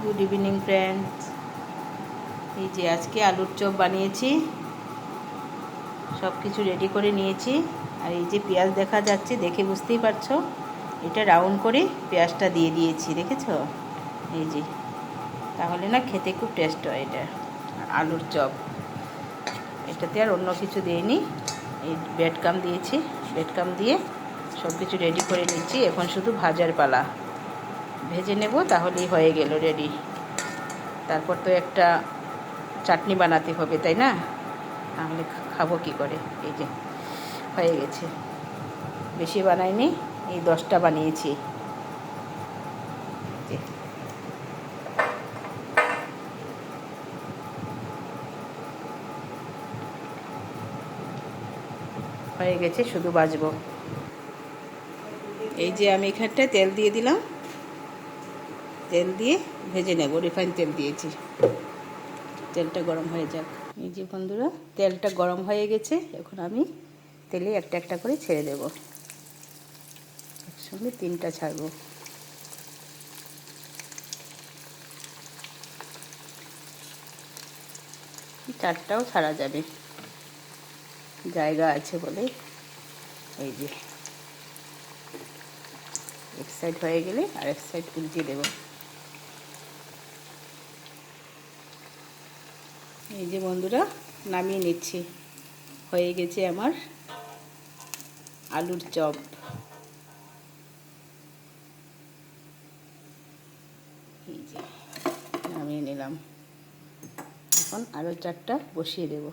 Good evening friends. এই যে আজকে আলুর চপ বানিয়েছি, সব কিছু রেডি করে নিয়েছি। আর এই যে পেঁয়াজ দেখা যাচ্ছে, দেখে বুঝতেই পারছো, এটা রাউন্ড করে পেঁয়াজটা দিয়ে দিয়েছি, দেখেছো? এই যে, তাহলে না খেতে খুব টেস্ট হয় এটা আলুর চপ। এটাতে আর অন্য কিছু দিইনি, এই ব্রেডক্রাম্ব দিয়েছি। ব্রেডক্রাম্ব দিয়ে সব কিছু রেডি করে নিচ্ছি। এখন শুধু ভাজার পালা, ভেজে নেব, তাহলেই হয়ে গেল রেডি। তারপর তো একটা চাটনি বানাতে হবে, তাই না? তাহলে খাবো কি করে? এই যে হয়ে গেছে, বেশি বানাইনি, এই 10টা বানিয়েছি। হয়ে গেছে, শুধু ভাজবো। এই যে আমি এখানটায় তেল দিয়ে দিলাম, তেল দিয়ে ভেজে নেব। রিফাইন তেল দিয়েছি, তেলটা গরম হয়ে যাক। এই যে বন্ধুরা, তেলটা গরম হয়ে গেছে। এখন আমি তেলে একটা একটা করে ছেড়ে দেব, একসঙ্গে 3টা ছাড়বো। চারটাও ছাড়া যাবে, জায়গা আছে বলে। এই যে এক সাইড হয়ে গেলে আরেক সাইড উল্টিয়ে দেব। এই যে বন্ধুরা, নামিয়ে নিচ্ছি। হয়ে গেছে আমার আলুর চপ। এই যে নামিয়ে নিলাম। এখন আরও 4টা বসিয়ে দেব।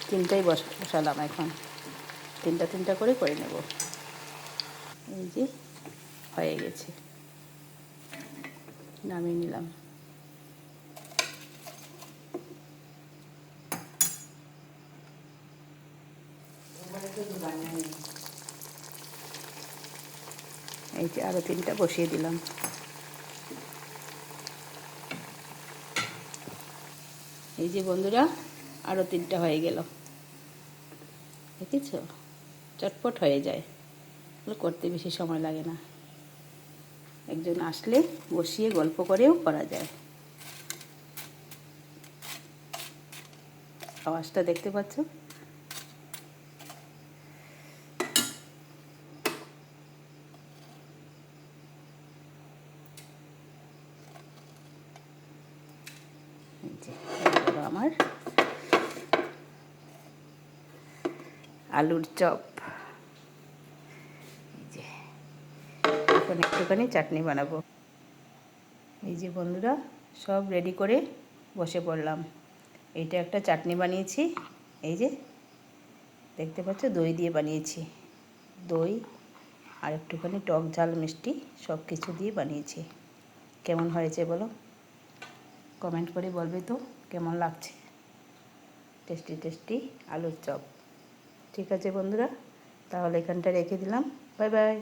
তিনটাই বসালাম, এখন 3টা করে করে নেব। এই যে হয়ে গেছে, নামিয়ে নিলাম। এই যে আরও 3টা বসিয়ে দিলাম। এই যে বন্ধুরা, আরও 3টা হয়ে গেল, দেখেছো? চটপট হয়ে যায়, করতে বেশি সময় লাগে না। একজন আসলে বসিয়ে গল্প করেও করা যায়। আওয়াজটা দেখতে পাচ্ছ? আমার আলুর চপ। এই যে এখন একটুখানি চাটনি বানাবো। এই যে বন্ধুরা, সব রেডি করে বসে পড়লাম। এইটা একটা চাটনি বানিয়েছি, এই যে দেখতে পাচ্ছ, দই দিয়ে বানিয়েছি। দই আর একটুখানি টক ঝাল মিষ্টি সব কিছু দিয়ে বানিয়েছি। কেমন হয়েছে বলো? কমেন্ট করে বলবে তো কেমন লাগছে। টেস্টি টেস্টি আলুর চপ। ঠিক আছে বন্ধুরা, তাহলে এখানটা রেখে দিলাম। Bye bye.